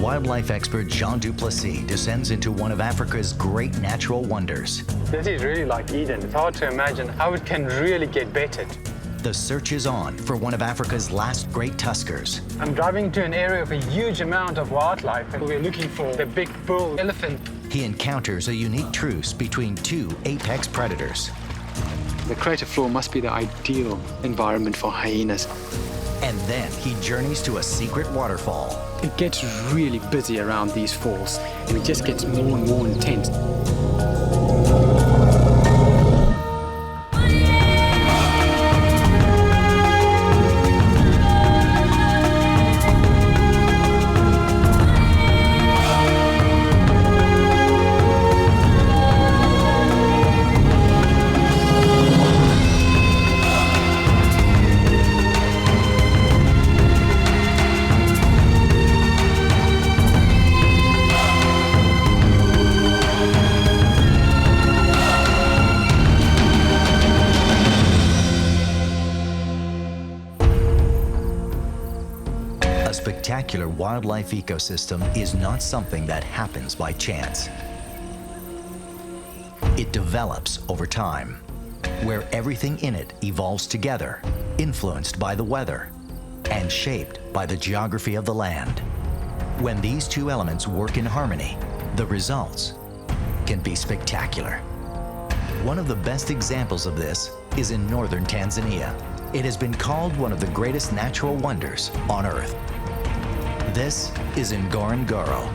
wildlife expert Jean Du Plessis descends into one of Africa's great natural wonders. This is really like Eden. It's hard to imagine how it can really get bettered. The search is on for one of Africa's last great tuskers. I'm driving to an area of a huge amount of wildlife, and we're looking for the big bull elephant. He encounters a unique truce between two apex predators. The crater floor must be the ideal environment for hyenas. And then he journeys to a secret waterfall. It gets really busy around these falls, and it just gets more and more intense. A spectacular wildlife ecosystem is not something that happens by chance. It develops over time, where everything in it evolves together, influenced by the weather and shaped by the geography of the land. When these two elements work in harmony, the results can be spectacular. One of the best examples of this is in northern Tanzania. It has been called one of the greatest natural wonders on Earth. This is Ngorogoro.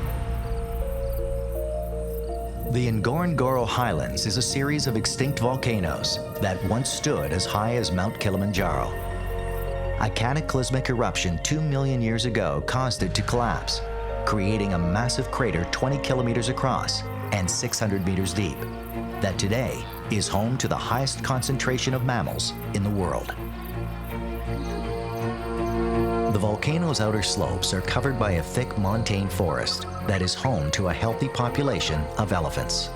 The Ngorogoro highlands is a series of extinct volcanoes that once stood as high as Mount Kilimanjaro. A cataclysmic eruption 2 million years ago caused it to collapse, creating a massive crater 20 kilometers across and 600 meters deep that today is home to the highest concentration of mammals in the world. The volcano's outer slopes are covered by a thick montane forest that is home to a healthy population of elephants.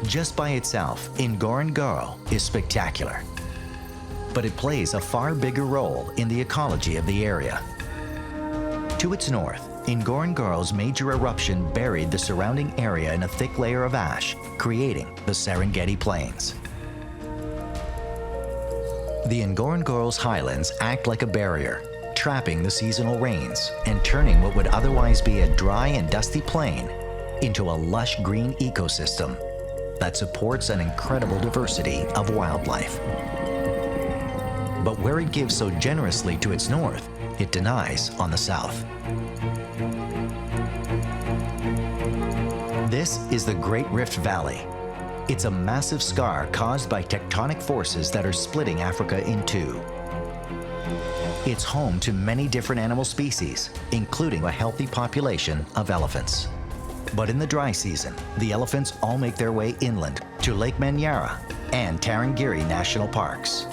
Just by itself, Ngorongoro is spectacular, but it plays a far bigger role in the ecology of the area. To its north, Ngorongoro's major eruption buried the surrounding area in a thick layer of ash, creating the Serengeti Plains. The Ngorongoro's highlands act like a barrier, trapping the seasonal rains and turning what would otherwise be a dry and dusty plain into a lush green ecosystem that supports an incredible diversity of wildlife. But where it gives so generously to its north, it denies on the south. This is the Great Rift Valley. It's a massive scar caused by tectonic forces that are splitting Africa in two. It's home to many different animal species, including a healthy population of elephants. But in the dry season, the elephants all make their way inland to Lake Manyara and Tarangire National Parks.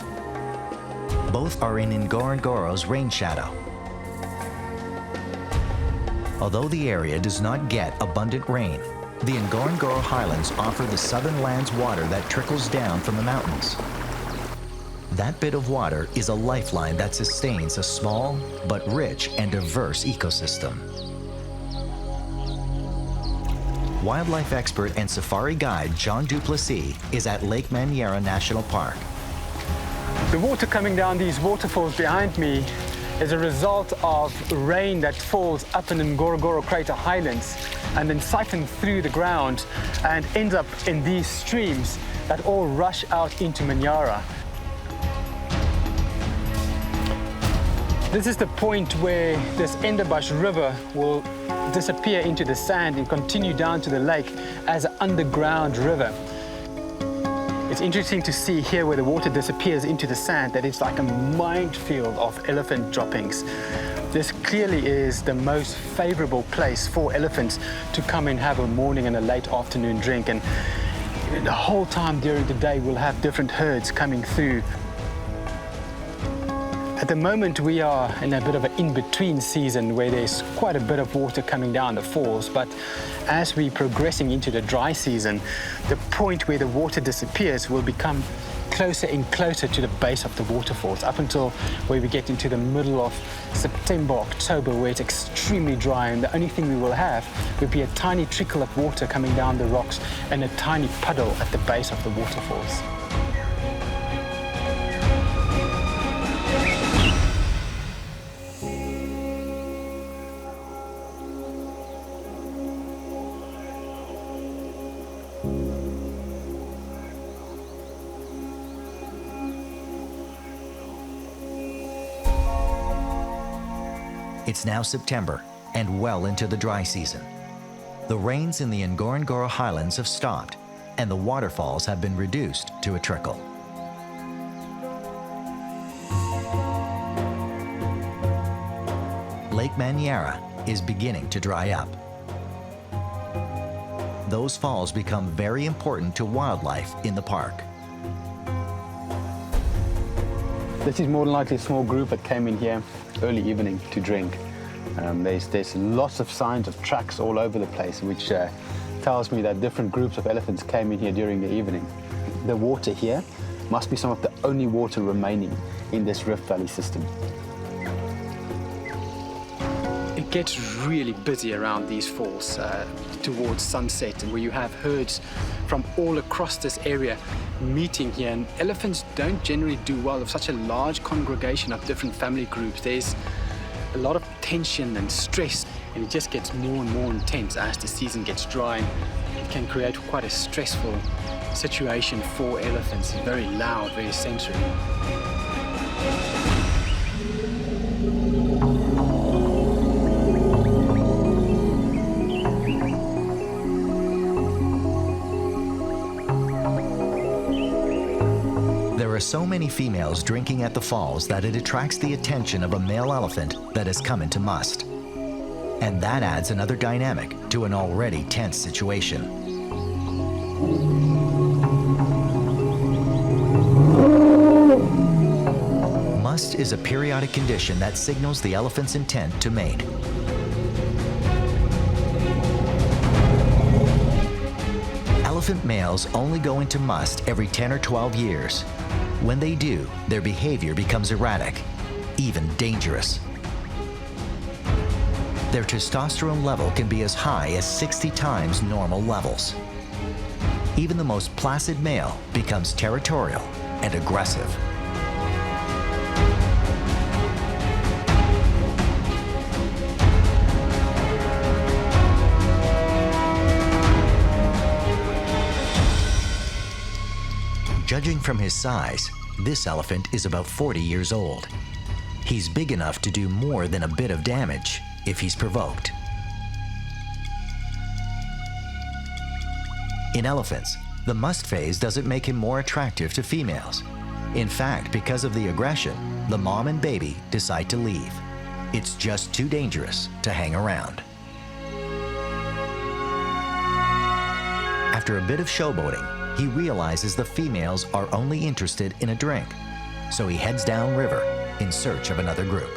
Both are in Ngorongoro's rain shadow. Although the area does not get abundant rain, the Ngorongoro highlands offer the southern land's water that trickles down from the mountains. That bit of water is a lifeline that sustains a small but rich and diverse ecosystem. Wildlife expert and safari guide Jean Du Plessis is at Lake Manyara National Park. The water coming down these waterfalls behind me is a result of rain that falls up in the Ngorogoro crater highlands and then siphons through the ground and ends up in these streams that all rush out into Manyara. This is the point where this Enderbush River will disappear into the sand and continue down to the lake as an underground river. It's interesting to see here where the water disappears into the sand that it's like a minefield of elephant droppings. This clearly is the most favorable place for elephants to come and have a morning and a late afternoon drink. And the whole time during the day, we'll have different herds coming through. At the moment, we are in a bit of an in-between season where there's quite a bit of water coming down the falls, but as we're progressing into the dry season, the point where the water disappears will become closer and closer to the base of the waterfalls, up until where we get into the middle of September, October, where it's extremely dry, and the only thing we will have would be a tiny trickle of water coming down the rocks and a tiny puddle at the base of the waterfalls. It's now September and well into the dry season. The rains in the Ngorogoro highlands have stopped and the waterfalls have been reduced to a trickle. Lake Manyara is beginning to dry up. Those falls become very important to wildlife in the park. This is more than likely a small group that came in here early evening to drink. There's lots of signs of tracks all over the place, which tells me that different groups of elephants came in here during the evening. The water here must be some of the only water remaining in this Rift Valley system. It gets really busy around these falls towards sunset, and where you have herds from all across this area meeting here, and elephants don't generally do well with such a large congregation of different family groups. There's a lot of tension and stress, and it just gets more and more intense as the season gets dry. It can create quite a stressful situation for elephants. It's very loud, very sensory. There are so many females drinking at the falls that it attracts the attention of a male elephant that has come into must. And that adds another dynamic to an already tense situation. Must is a periodic condition that signals the elephant's intent to mate. Elephant males only go into must every 10 or 12 years. When they do, their behavior becomes erratic, even dangerous. Their testosterone level can be as high as 60 times normal levels. Even the most placid male becomes territorial and aggressive. Judging from his size, this elephant is about 40 years old. He's big enough to do more than a bit of damage if he's provoked. In elephants, the must phase doesn't make him more attractive to females. In fact, because of the aggression, the mom and baby decide to leave. It's just too dangerous to hang around. After a bit of showboating, he realizes the females are only interested in a drink, so he heads downriver in search of another group.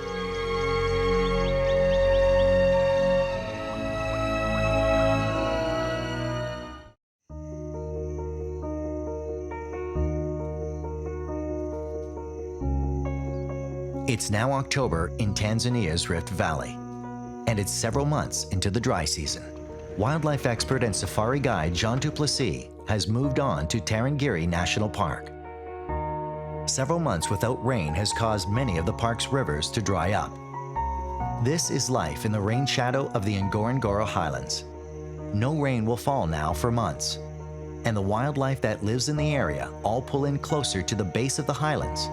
It's now October in Tanzania's Rift Valley, and it's several months into the dry season. Wildlife expert and safari guide Jean Du Plessis has moved on to Tarangire National Park. Several months without rain has caused many of the park's rivers to dry up. This is life in the rain shadow of the Ngorogoro highlands. No rain will fall now for months, and the wildlife that lives in the area all pull in closer to the base of the highlands,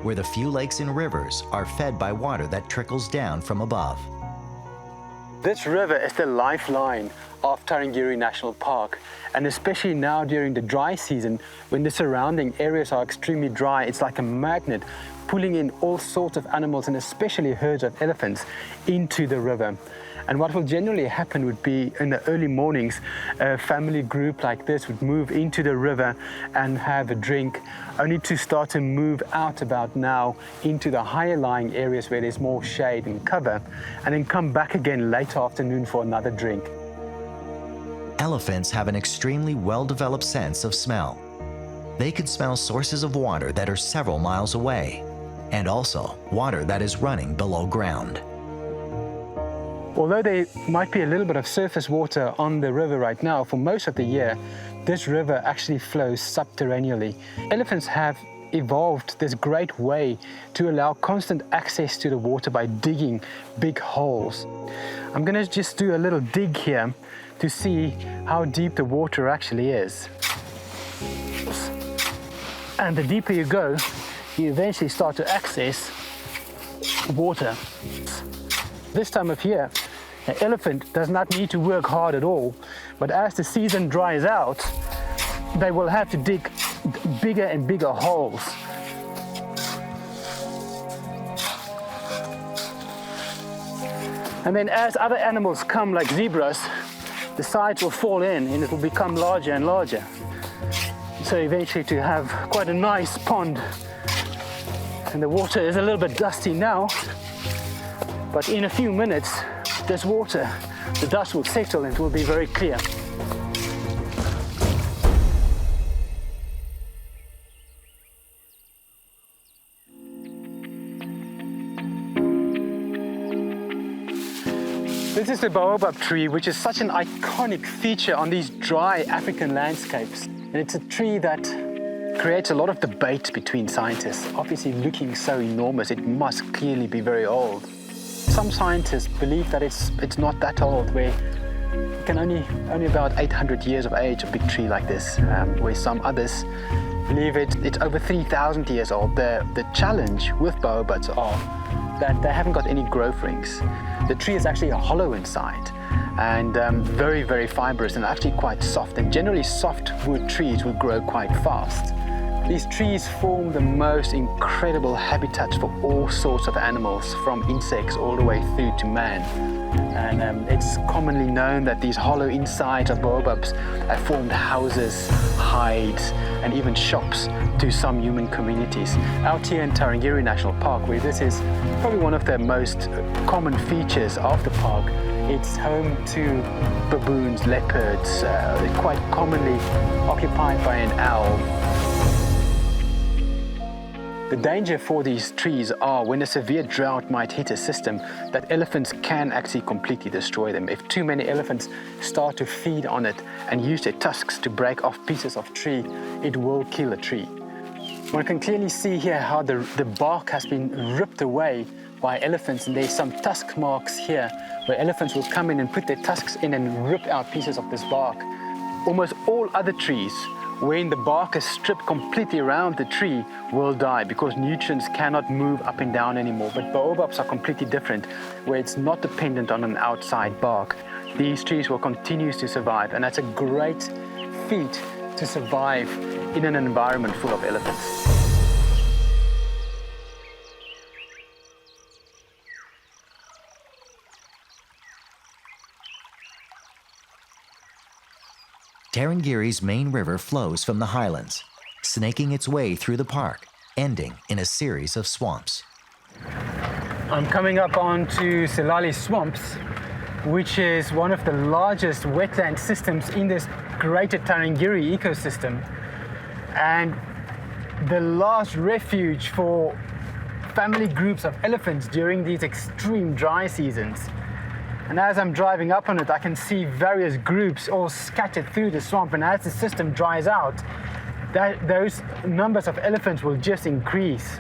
where the few lakes and rivers are fed by water that trickles down from above. This river is the lifeline of Tarangire National Park, and especially now during the dry season, when the surrounding areas are extremely dry, it's like a magnet pulling in all sorts of animals, and especially herds of elephants, into the river. And what will generally happen would be in the early mornings, a family group like this would move into the river and have a drink, only to start to move out about now into the higher lying areas where there's more shade and cover, and then come back again late afternoon for another drink. Elephants have an extremely well-developed sense of smell. They can smell sources of water that are several miles away, and also water that is running below ground. Although there might be a little bit of surface water on the river right now, for most of the year, this river actually flows subterraneously. Elephants have evolved this great way to allow constant access to the water by digging big holes. I'm going to just do a little dig here to see how deep the water actually is. And the deeper you go, you eventually start to access water. This time of year, an elephant does not need to work hard at all, but as the season dries out, they will have to dig bigger and bigger holes. And then as other animals come, like zebras, the sides will fall in and it will become larger and larger. So eventually to have quite a nice pond. And the water is a little bit dusty now, but in a few minutes, this water, the dust will settle and it will be very clear. This is the baobab tree, which is such an iconic feature on these dry African landscapes. And it's a tree that creates a lot of debate between scientists. Obviously, looking so enormous, it must clearly be very old. Some scientists believe that it's not that old, where it can only about 800 years of age, a big tree like this, where some others believe it's over 3,000 years old. The challenge with baobabs are that they haven't got any growth rings. The tree is actually hollow inside and very, very fibrous and actually quite soft. And generally softwood trees will grow quite fast. These trees form the most incredible habitats for all sorts of animals, from insects all the way through to man. And it's commonly known that these hollow insides of baobabs have formed houses, hides, and even shops to some human communities. Out here in Tarangire National Park, where this is probably one of the most common features of the park, it's home to baboons, leopards, quite commonly occupied by an owl. The danger for these trees are when a severe drought might hit a system, that elephants can actually completely destroy them. If too many elephants start to feed on it and use their tusks to break off pieces of tree, it will kill a tree. One can clearly see here how the bark has been ripped away by elephants, and there's some tusk marks here where elephants will come in and put their tusks in and rip out pieces of this bark. Almost all other trees, when the bark is stripped completely around the tree, will die because nutrients cannot move up and down anymore. But baobabs are completely different, where it's not dependent on an outside bark. These trees will continue to survive, and that's a great feat to survive in an environment full of elephants. Tarangire's main river flows from the highlands, snaking its way through the park, ending in a series of swamps. I'm coming up onto Selali Swamps, which is one of the largest wetland systems in this greater Tarangire ecosystem, and the last refuge for family groups of elephants during these extreme dry seasons. And as I'm driving up on it, I can see various groups all scattered through the swamp, and as the system dries out, those numbers of elephants will just increase.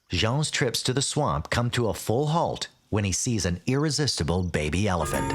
Jean's trips to the swamp come to a full halt when he sees an irresistible baby elephant.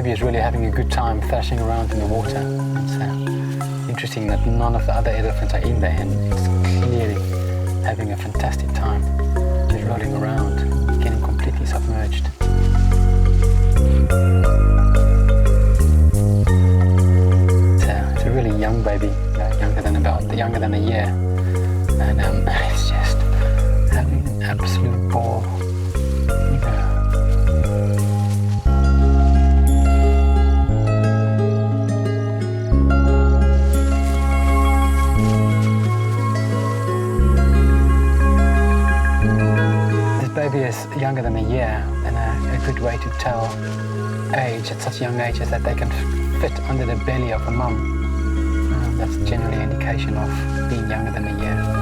Is really having a good time thrashing around in the water. It's interesting that none of the other elephants are in there, and it's clearly having a fantastic time, just rolling around, getting completely submerged. It's a really young baby, younger than a year. And it's just having an absolute ball, you know. This baby is younger than a year, and a good way to tell age at such a young age is that they can fit under the belly of a mum. That's generally an indication of being younger than a year.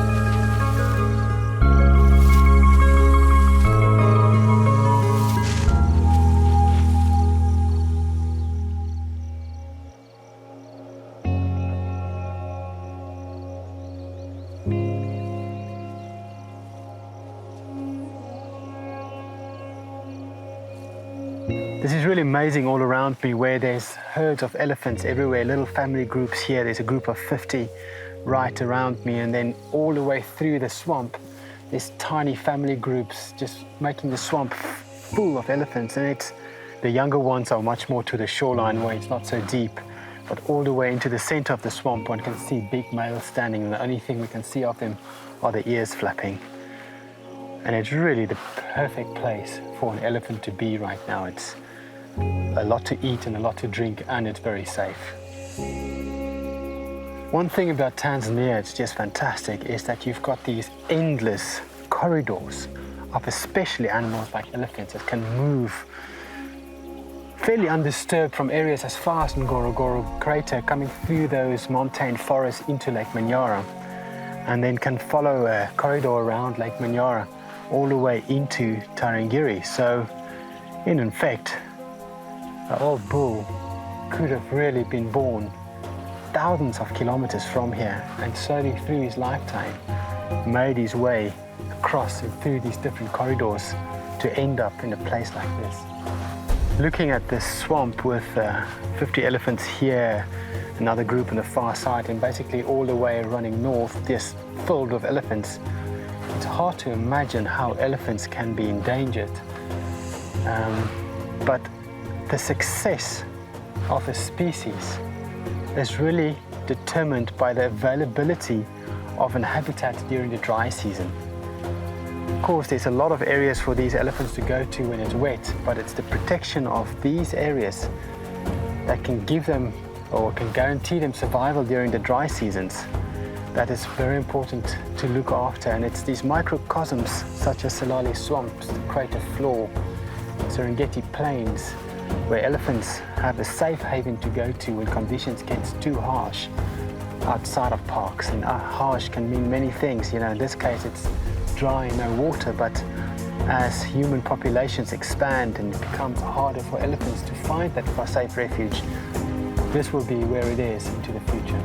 This is really amazing all around me, where there's herds of elephants everywhere, little family groups here. There's a group of 50 right around me, and then all the way through the swamp, there's tiny family groups just making the swamp full of elephants. And the younger ones are much more to the shoreline where it's not so deep, but all the way into the center of the swamp, one can see big males standing, and the only thing we can see of them are the ears flapping. And it's really the perfect place for an elephant to be right now. It's a lot to eat and a lot to drink, and it's very safe. One thing about Tanzania, it's just fantastic, is that you've got these endless corridors of especially animals like elephants that can move fairly undisturbed from areas as far as Ngorogoro crater, coming through those montane forests into Lake Manyara, and then can follow a corridor around Lake Manyara all the way into Tarangire. So in fact, the old bull could have really been born thousands of kilometers from here, and slowly through his lifetime made his way across and through these different corridors to end up in a place like this. Looking at this swamp with 50 elephants here, another group on the far side, and basically all the way running north, just filled with elephants, it's hard to imagine how elephants can be endangered. But the success of a species is really determined by the availability of an habitat during the dry season. Of course, there's a lot of areas for these elephants to go to when it's wet, but it's the protection of these areas that can give them, or can guarantee them, survival during the dry seasons. That is very important to look after, and it's these microcosms such as Salali swamps, the crater floor, Serengeti plains, where elephants have a safe haven to go to when conditions get too harsh outside of parks. And harsh can mean many things. You know, in this case it's dry, no water, but as human populations expand and it becomes harder for elephants to find that safe refuge, this will be where it is into the future.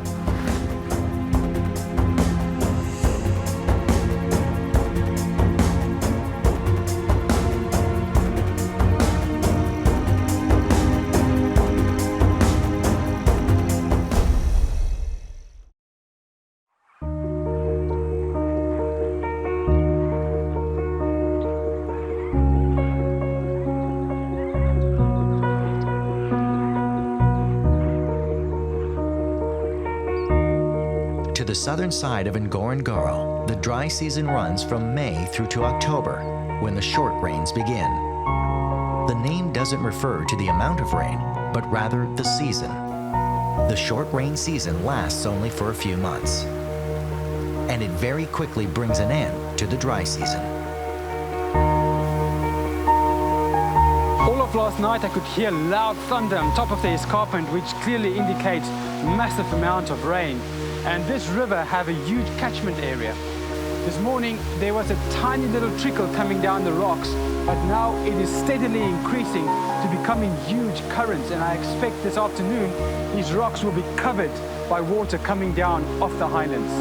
To the southern side of Ngorongoro, the dry season runs from May through to October, when the short rains begin. The name doesn't refer to the amount of rain, but rather the season. The short rain season lasts only for a few months, and it very quickly brings an end to the dry season. All of last night I could hear loud thunder on top of the escarpment, which clearly indicates massive amount of rain. And this river have a huge catchment area. This morning there was a tiny little trickle coming down the rocks, but now it is steadily increasing to becoming huge currents, and I expect this afternoon these rocks will be covered by water coming down off the highlands.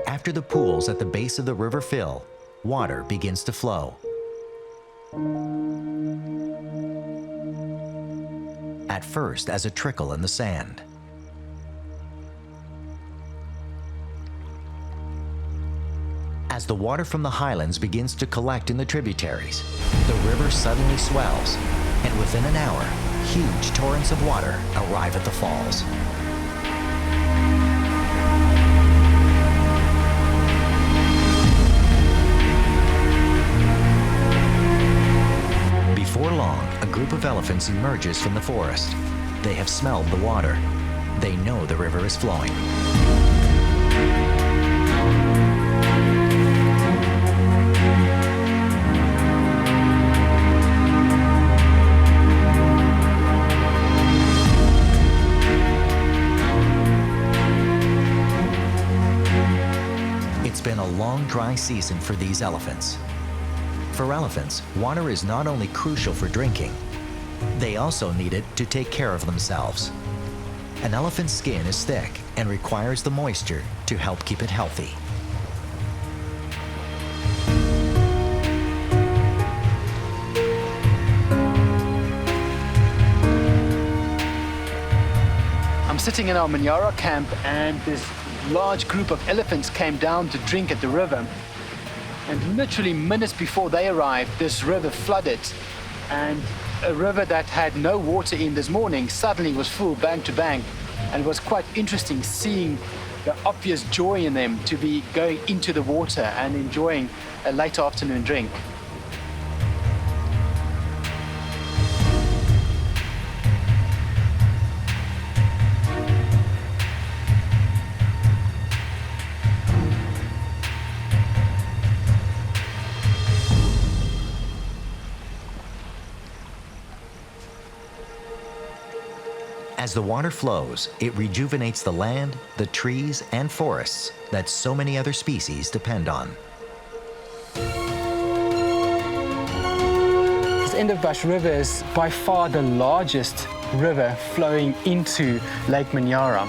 After the pools at the base of the river fill, water begins to flow. At first as a trickle in the sand, As the water from the highlands begins to collect in the tributaries, the river suddenly swells, and within an hour, huge torrents of water arrive at the falls. Before long, a group of elephants emerges from the forest. They have smelled the water. They know the river is flowing. It's been a long, dry season for these elephants. For elephants, water is not only crucial for drinking, they also need it to take care of themselves. An elephant's skin is thick and requires the moisture to help keep it healthy. I'm sitting in our Manyara camp, and this large group of elephants came down to drink at the river. And literally minutes before they arrived, this river flooded. And a river that had no water in this morning suddenly was full bank to bank. And it was quite interesting seeing the obvious joy in them to be going into the water and enjoying a late afternoon drink. As the water flows, it rejuvenates the land, the trees, and forests that so many other species depend on. This Endovbash River is by far the largest river flowing into Lake Manyara.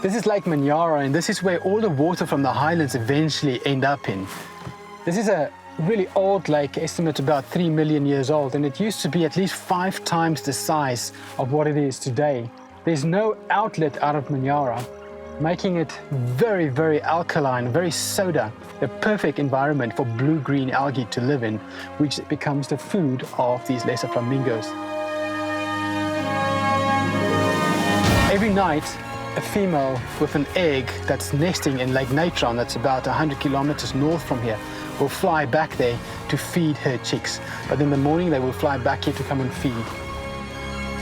This is Lake Manyara, and this is where all the water from the highlands eventually end up in. This is a really old lake, estimated about 3 million years old, and it used to be at least 5 times the size of what it is today. There's no outlet out of Manyara, making it very, very alkaline, very soda, the perfect environment for blue-green algae to live in, which becomes the food of these lesser flamingos. Every night, a female with an egg that's nesting in Lake Natron, that's about 100 kilometers north from here, will fly back there to feed her chicks. But in the morning, they will fly back here to come and feed.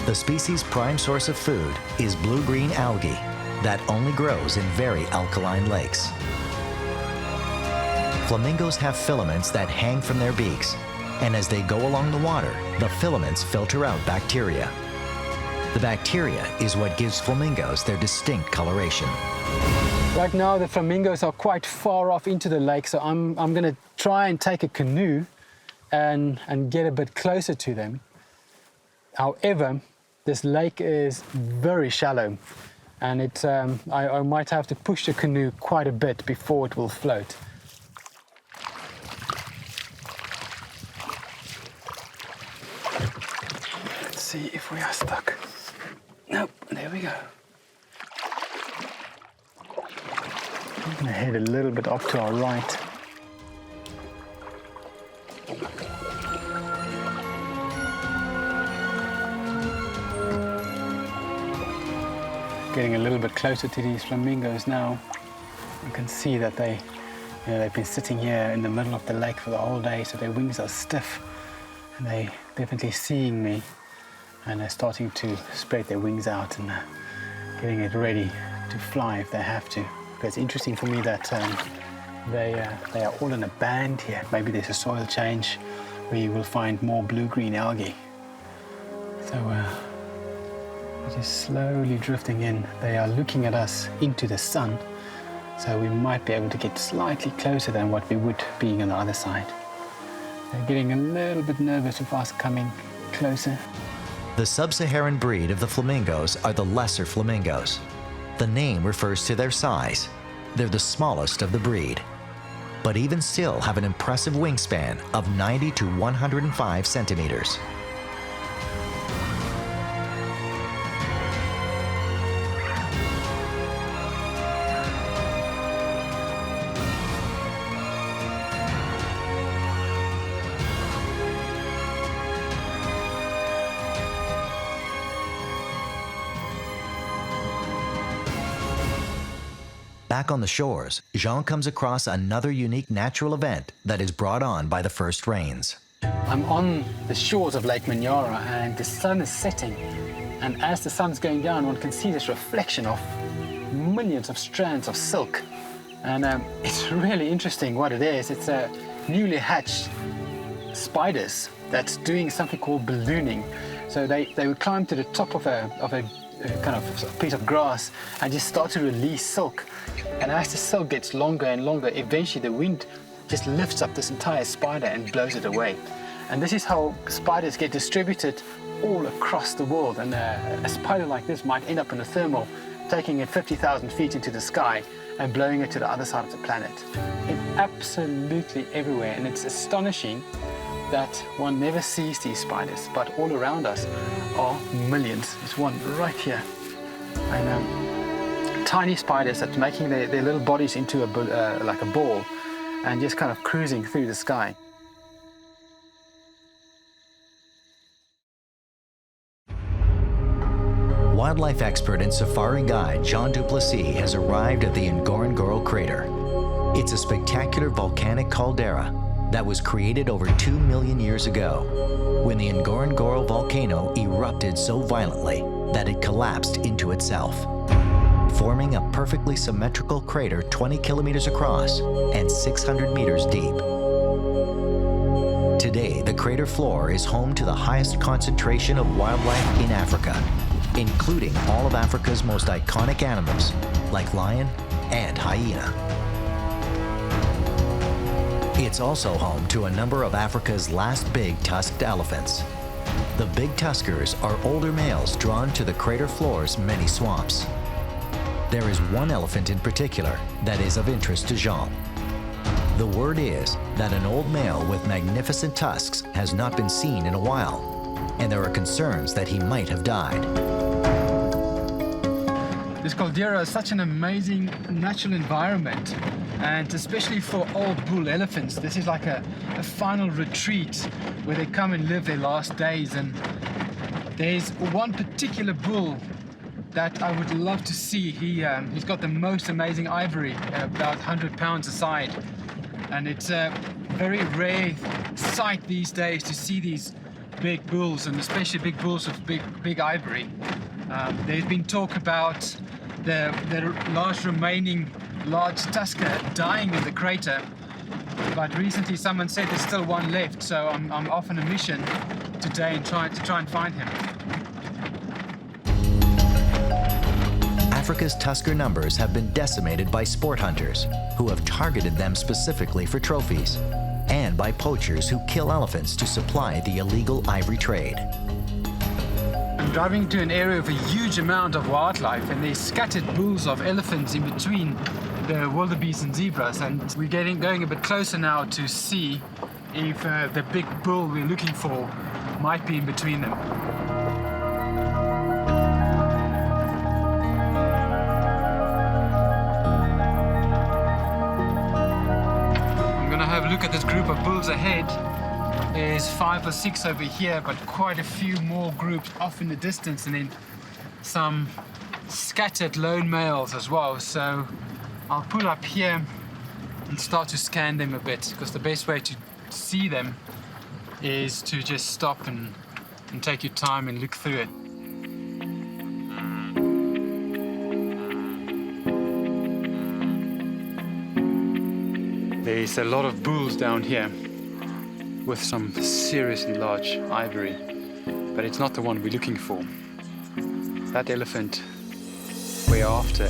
The species' prime source of food is blue-green algae that only grows in very alkaline lakes. Flamingos have filaments that hang from their beaks, and as they go along the water, the filaments filter out bacteria. The bacteria is what gives flamingos their distinct coloration. Right now, the flamingos are quite far off into the lake, so I'm going to try and take a canoe and get a bit closer to them. However, this lake is very shallow, and I might have to push the canoe quite a bit before it will float. Let's see if we are stuck. Nope, there we go. I'm going to head a little bit up to our right. Getting a little bit closer to these flamingos now. You can see that they've been sitting here in the middle of the lake for the whole day, so their wings are stiff, and they're definitely seeing me, and they're starting to spread their wings out and getting it ready to fly if they have to. But it's interesting for me that they are all in a band here. Maybe there's a soil change where you will find more blue-green algae. So it is slowly drifting in. They are looking at us into the sun, so we might be able to get slightly closer than what we would being on the other side. They're getting a little bit nervous of us coming closer. The sub-Saharan breed of the flamingos are the lesser flamingos. The name refers to their size. They're the smallest of the breed, but even still have an impressive wingspan of 90 to 105 centimeters. Back on the shores, Jean comes across another unique natural event that is brought on by the first rains. I'm on the shores of Lake Manyara and the sun is setting. And as the sun's going down, one can see this reflection of millions of strands of silk. And it's really interesting what it is. It's newly hatched spiders that's doing something called ballooning. So they would climb to the top of a kind of piece of grass and just start to release silk. And as the silk gets longer and longer, eventually the wind just lifts up this entire spider and blows it away. And this is how spiders get distributed all across the world. And a spider like this might end up in a thermal, taking it 50,000 feet into the sky and blowing it to the other side of the planet. It's absolutely everywhere, and it's astonishing that one never sees these spiders, but all around us are millions. There's one right here. And tiny spiders that's making their little bodies into like a ball and just kind of cruising through the sky. Wildlife expert and safari guide Jean Du Plessis has arrived at the Ngorogoro crater. It's a spectacular volcanic caldera that was created over 2 million years ago, when the Ngorogoro volcano erupted so violently that it collapsed into itself, forming a perfectly symmetrical crater 20 kilometers across and 600 meters deep. Today, the crater floor is home to the highest concentration of wildlife in Africa, including all of Africa's most iconic animals, like lion and hyena. It's also home to a number of Africa's last big tusked elephants. The big tuskers are older males drawn to the crater floor's many swamps. There is one elephant in particular that is of interest to Jean. The word is that an old male with magnificent tusks has not been seen in a while, and there are concerns that he might have died. This caldera is such an amazing natural environment, and especially for old bull elephants, this is like a final retreat where they come and live their last days. And there's one particular bull that I would love to see. He's got the most amazing ivory, about 100 pounds a side, and it's a very rare sight these days to see these big bulls, and especially big bulls with big ivory. There's been talk about the last remaining large tusker dying in the crater, but recently someone said there's still one left, so I'm off on a mission today and try and find him. Africa's tusker numbers have been decimated by sport hunters who have targeted them specifically for trophies, and by poachers who kill elephants to supply the illegal ivory trade. I'm driving to an area with a huge amount of wildlife, and there's scattered bulls of elephants in between the wildebeest and zebras, and we're going a bit closer now to see if the big bull we're looking for might be in between them. I'm gonna have a look at this group of bulls ahead. There's 5 or 6 over here, but quite a few more groups off in the distance, and then some scattered lone males as well. So I'll pull up here and start to scan them a bit, because the best way to see them is to just stop and take your time and look through it. There's a lot of bulls down here with some seriously large ivory. but it's not the one we're looking for. That elephant we're after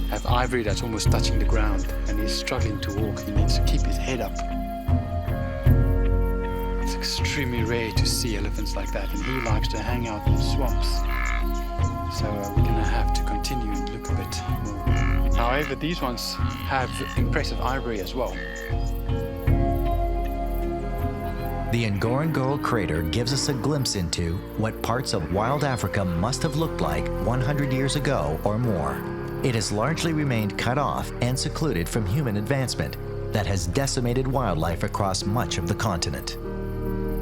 have ivory that's almost touching the ground, and he's struggling to walk. He needs to keep his head up. It's extremely rare to see elephants like that, and he likes to hang out in swamps. So we're going to have to continue and look a bit more. However, these ones have impressive ivory as well. The Ngorogoro crater gives us a glimpse into what parts of wild Africa must have looked like 100 years ago or more. It has largely remained cut off and secluded from human advancement that has decimated wildlife across much of the continent.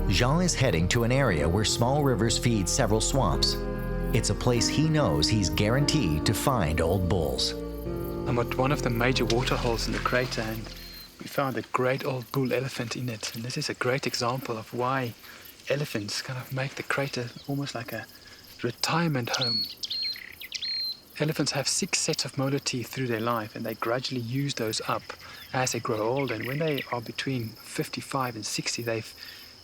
Jean is heading to an area where small rivers feed several swamps. It's a place he knows he's guaranteed to find old bulls. I'm at one of the major water holes in the crater, and we found a great old bull elephant in it. And this is a great example of why elephants kind of make the crater almost like a retirement home. Elephants have 6 sets of molar teeth through their life, and they gradually use those up as they grow old. And when they are between 55 and 60, they've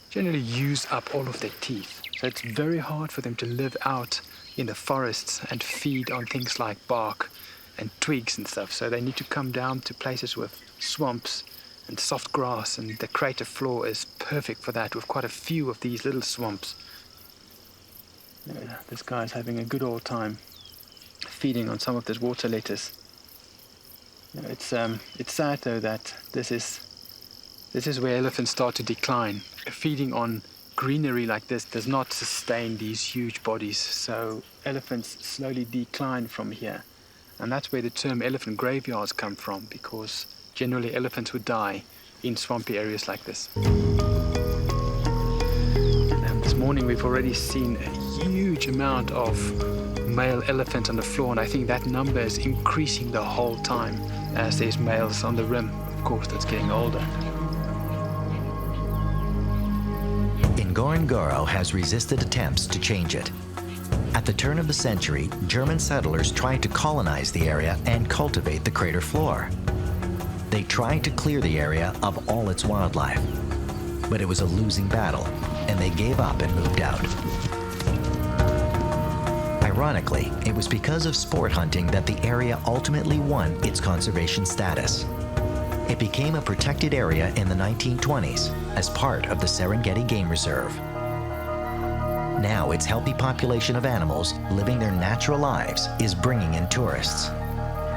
generally used up all of their teeth. So it's very hard for them to live out in the forests and feed on things like bark and twigs and stuff. So they need to come down to places with swamps and soft grass, and the crater floor is perfect for that, with quite a few of these little swamps. Yeah, this guy's having a good old time feeding on some of this water lettuce. It's sad though that this is where elephants start to decline. Feeding on greenery like this does not sustain these huge bodies, so elephants slowly decline from here. And that's where the term elephant graveyards come from, because generally elephants would die in swampy areas like this. And this morning we've already seen a huge amount of male elephants on the floor, and I think that number is increasing the whole time as there's males on the rim, of course, that's getting older. Ngorogoro has resisted attempts to change it. At the turn of the century, German settlers tried to colonize the area and cultivate the crater floor. They tried to clear the area of all its wildlife, but it was a losing battle, and they gave up and moved out. Ironically, it was because of sport hunting that the area ultimately won its conservation status. It became a protected area in the 1920s as part of the Serengeti Game Reserve. Now its healthy population of animals living their natural lives is bringing in tourists.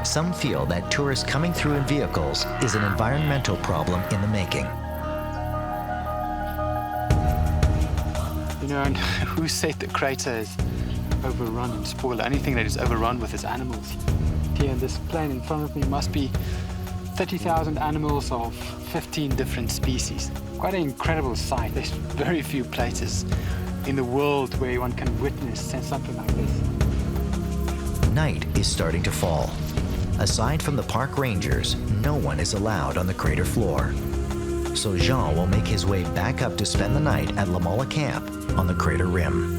Some feel that tourists coming through in vehicles is an environmental problem in the making. You know, and who said the crater is overrun and spoiled? Anything that is overrun with is animals. Here in this plain in front of me must be 30,000 animals of 15 different species. Quite an incredible sight. There's very few places in the world where one can witness something like this. Night is starting to fall. Aside from the park rangers, no one is allowed on the crater floor. So Jean will make his way back up to spend the night at La Mola Camp on the crater rim.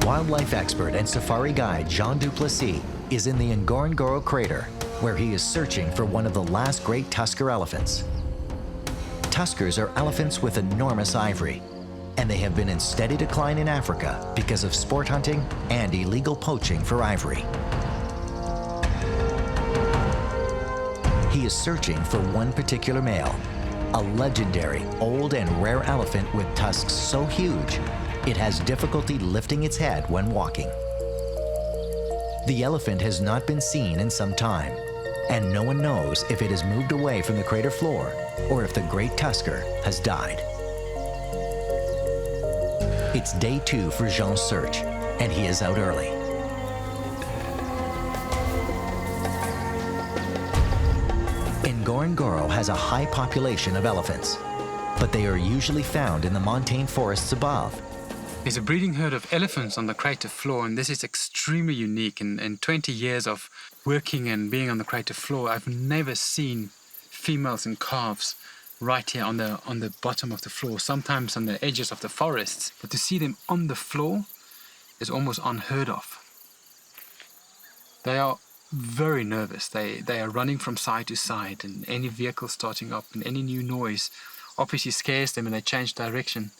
Wildlife expert and safari guide Jean Du Plessis is in the Ngorogoro crater, where he is searching for one of the last great tusker elephants. Tuskers are elephants with enormous ivory, and they have been in steady decline in Africa because of sport hunting and illegal poaching for ivory. He is searching for one particular male, a legendary old and rare elephant with tusks so huge it has difficulty lifting its head when walking. The elephant has not been seen in some time, and no one knows if it has moved away from the crater floor or if the great tusker has died. It's day 2 for Jean's search, and he is out early. Ngorogoro has a high population of elephants, but they are usually found in the montane forests above. There's a breeding herd of elephants on the crater floor, and this is extremely unique. In 20 years of working and being on the crater floor, I've never seen females and calves right here on the bottom of the floor, sometimes on the edges of the forests. But to see them on the floor is almost unheard of. They are very nervous. They are running from side to side, and any vehicle starting up and any new noise obviously scares them and they change direction.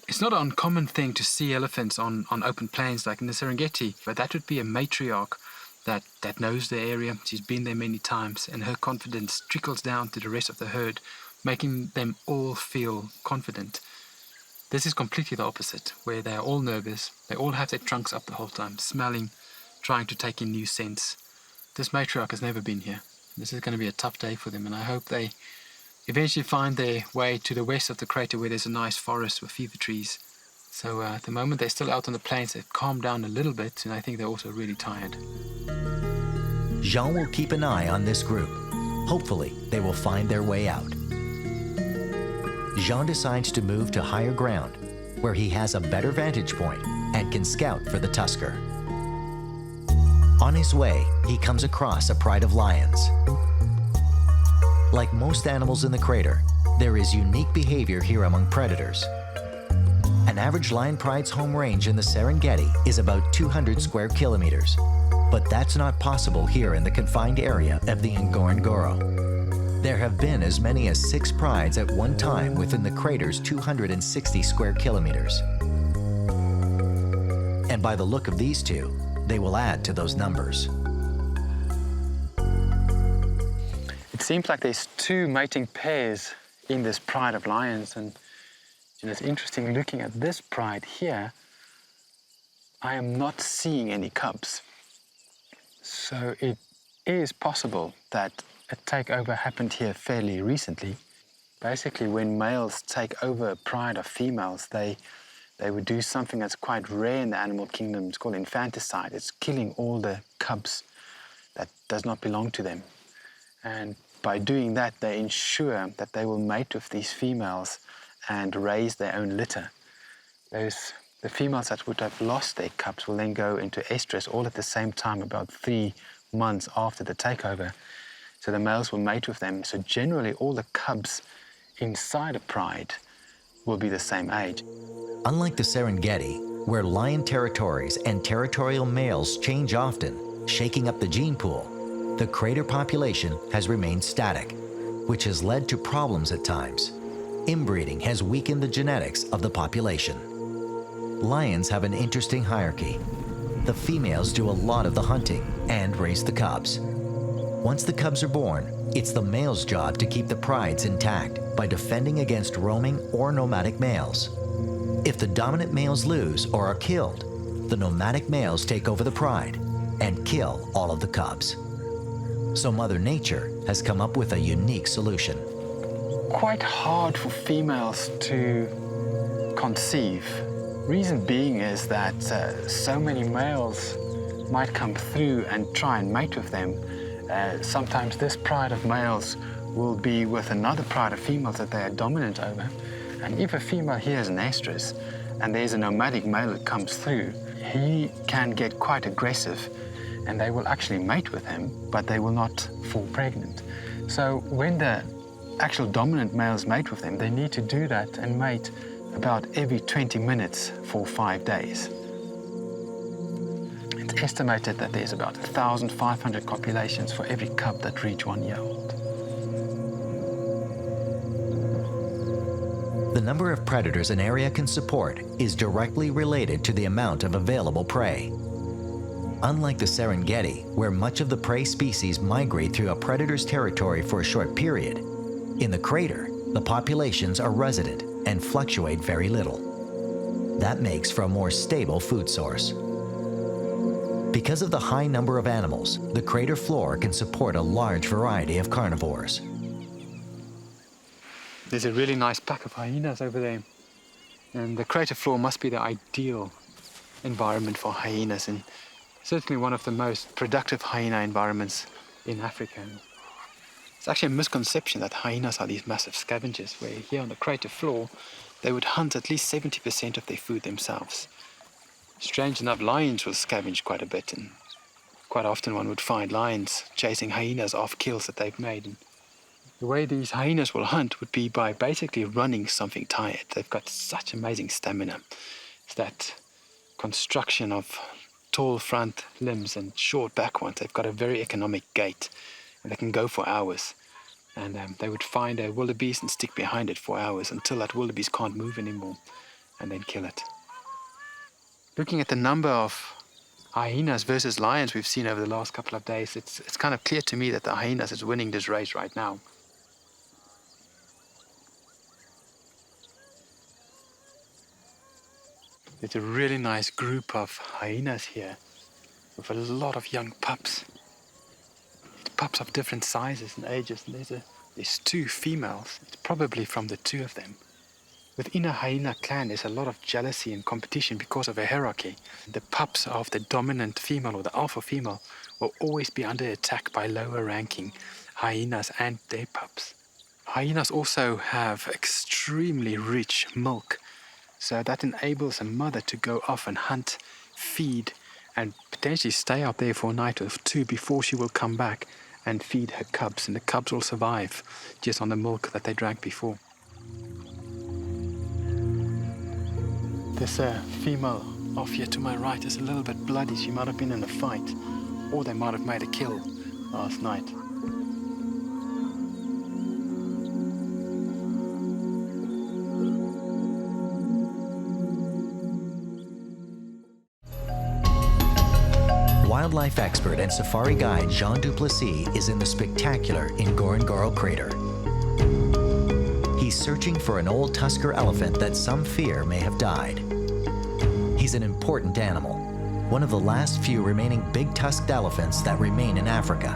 It's not an uncommon thing to see elephants on open plains like in the Serengeti, but that would be a matriarch that knows the area. She's been there many times, and her confidence trickles down to the rest of the herd, making them all feel confident. This is completely the opposite, where they are all nervous. They all have their trunks up the whole time, smelling, trying to take in new scents. This matriarch has never been here. This is going to be a tough day for them, and I hope they eventually find their way to the west of the crater where there's a nice forest with fever trees. So at the moment they're still out on the plains. They've calmed down a little bit, and I think they're also really tired. Jean will keep an eye on this group. Hopefully, they will find their way out. Jean decides to move to higher ground, where he has a better vantage point and can scout for the tusker. On his way, he comes across a pride of lions. Like most animals in the crater, there is unique behavior here among predators. An average lion pride's home range in the Serengeti is about 200 square kilometers, but that's not possible here in the confined area of the Ngorogoro. There have been as many as 6 prides at one time within the crater's 260 square kilometers. And by the look of these two, they will add to those numbers. It seems like there's 2 mating pairs in this pride of lions, and it's interesting looking at this pride here. I am not seeing any cubs. So it is possible that a takeover happened here fairly recently. Basically, when males take over a pride of females, they would do something that's quite rare in the animal kingdom. It's called infanticide. It's killing all the cubs that does not belong to them. And by doing that, they ensure that they will mate with these females and raise their own litter. The females that would have lost their cubs will then go into estrus all at the same time, about 3 months after the takeover. So the males will mate with them. So generally, all the cubs inside a pride will be the same age. Unlike the Serengeti, where lion territories and territorial males change often, shaking up the gene pool, the crater population has remained static, which has led to problems at times. Inbreeding has weakened the genetics of the population. Lions have an interesting hierarchy. The females do a lot of the hunting and raise the cubs. Once the cubs are born, it's the male's job to keep the prides intact by defending against roaming or nomadic males. If the dominant males lose or are killed, the nomadic males take over the pride and kill all of the cubs. So Mother Nature has come up with a unique solution. Quite hard for females to conceive. Reason being is that so many males might come through and try and mate with them. Sometimes this pride of males will be with another pride of females that they are dominant over. And if a female hears an estrus and there's a nomadic male that comes through, he can get quite aggressive and they will actually mate with him, but they will not fall pregnant. So when the actual dominant males mate with them, they need to do that and mate about every 20 minutes for 5 days. It's estimated that there's about 1,500 copulations for every cub that reach 1 year old. The number of predators an area can support is directly related to the amount of available prey. Unlike the Serengeti, where much of the prey species migrate through a predator's territory for a short period, in the crater, the populations are resident and fluctuate very little. That makes for a more stable food source. Because of the high number of animals, the crater floor can support a large variety of carnivores. There's a really nice pack of hyenas over there. And the crater floor must be the ideal environment for hyenas, and certainly one of the most productive hyena environments in Africa. It's actually a misconception that hyenas are these massive scavengers, where here on the crater floor, they would hunt at least 70% of their food themselves. Strange enough, lions will scavenge quite a bit, and quite often one would find lions chasing hyenas off kills that they've made. And the way these hyenas will hunt would be by basically running something tired. They've got such amazing stamina. It's that construction of tall front limbs and short back ones, they've got a very economic gait, and they can go for hours. And they would find a wildebeest and stick behind it for hours until that wildebeest can't move anymore, and then kill it. Looking at the number of hyenas versus lions we've seen over the last couple of days, it's kind of clear to me that the hyenas is winning this race right now. There's a really nice group of hyenas here with a lot of young pups. Pups of different sizes and ages, and there's 2 females. It's probably from the 2 of them. Within a hyena clan, there's a lot of jealousy and competition because of a hierarchy. The pups of the dominant female or the alpha female will always be under attack by lower ranking hyenas and their pups. Hyenas also have extremely rich milk, so that enables a mother to go off and hunt, feed, and potentially stay out there for a night or 2 before she will come back and feed her cubs, and the cubs will survive just on the milk that they drank before. This female off here to my right is a little bit bloody. She might have been in a fight, or they might have made a kill last night. Wildlife expert and safari guide Jean Du Plessis is in the spectacular Ngorogoro crater. He's searching for an old tusker elephant that some fear may have died. He's an important animal, one of the last few remaining big tusked elephants that remain in Africa.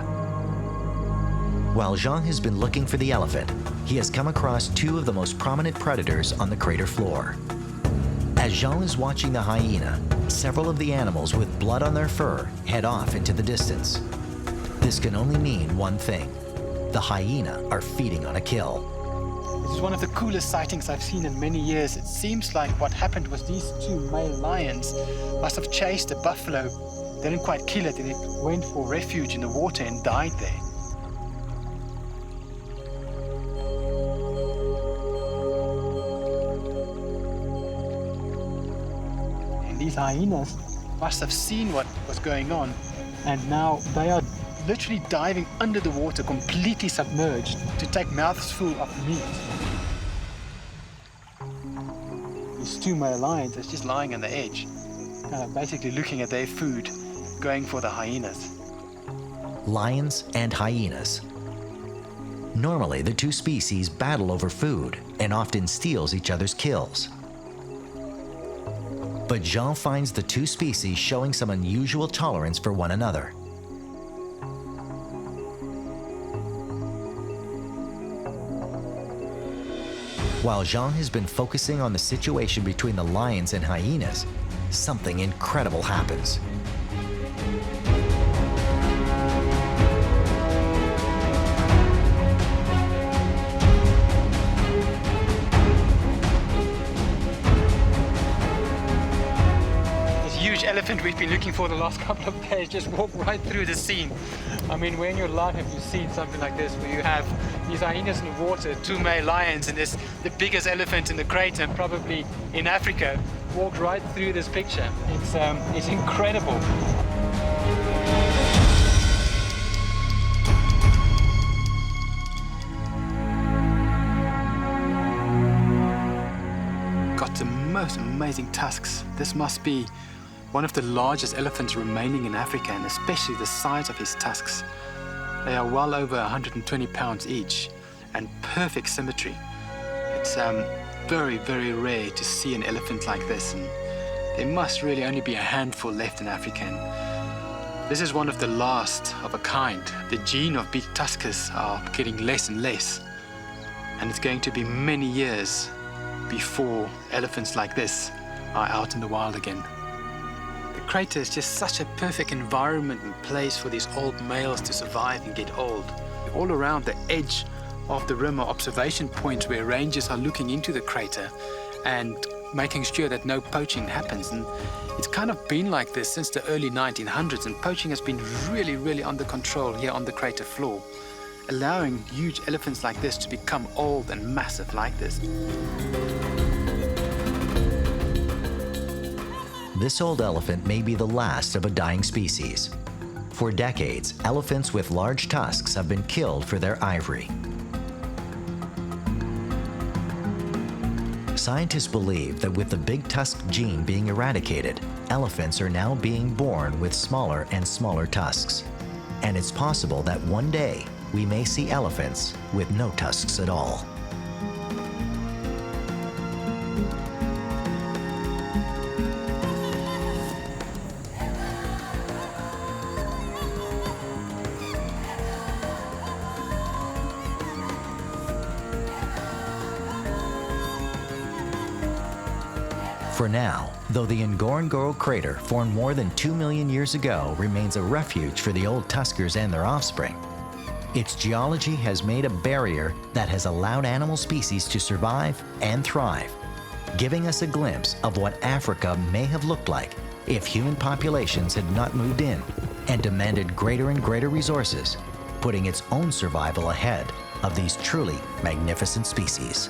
While Jean has been looking for the elephant, he has come across 2 of the most prominent predators on the crater floor. As Jean is watching the hyena, several of the animals with blood on their fur head off into the distance. This can only mean one thing: the hyena are feeding on a kill. This is one of the coolest sightings I've seen in many years. It seems like what happened was these 2 male lions must have chased a buffalo. They didn't quite kill it, and it went for refuge in the water and died there. These hyenas must have seen what was going on, and now they are literally diving under the water, completely submerged, to take mouthfuls of meat. These 2 male lions are just lying on the edge, basically looking at their food, going for the hyenas. Lions and hyenas. Normally, the 2 species battle over food and often steals each other's kills. But Jean finds the 2 species showing some unusual tolerance for one another. While Jean has been focusing on the situation between the lions and hyenas, something incredible happens. Elephant we've been looking for the last couple of days just walked right through the scene. I mean, where in your life have you seen something like this, where you have these hyenas in the water, 2 male lions, and this the biggest elephant in the crater, and probably in Africa, walked right through this picture. It's incredible. Got the most amazing tusks. This must be one of the largest elephants remaining in Africa, and especially the size of his tusks. They are well over 120 pounds each, and perfect symmetry. It's very, very rare to see an elephant like this, and there must really only be a handful left in Africa. And this is one of the last of a kind. The gene of big tuskers are getting less and less, and it's going to be many years before elephants like this are out in the wild again. The crater is just such a perfect environment and place for these old males to survive and get old. All around the edge of the rim are observation points where rangers are looking into the crater and making sure that no poaching happens. And it's kind of been like this since the early 1900s, and poaching has been really, really under control here on the crater floor, allowing huge elephants like this to become old and massive like this. this old elephant may be the last of a dying species. For decades, elephants with large tusks have been killed for their ivory. Scientists believe that with the big tusk gene being eradicated, elephants are now being born with smaller and smaller tusks. And it's possible that one day we may see elephants with no tusks at all. For now, though the Ngorogoro crater, formed more than 2 million years ago, remains a refuge for the old tuskers and their offspring, its geology has made a barrier that has allowed animal species to survive and thrive, giving us a glimpse of what Africa may have looked like if human populations had not moved in and demanded greater and greater resources, putting its own survival ahead of these truly magnificent species.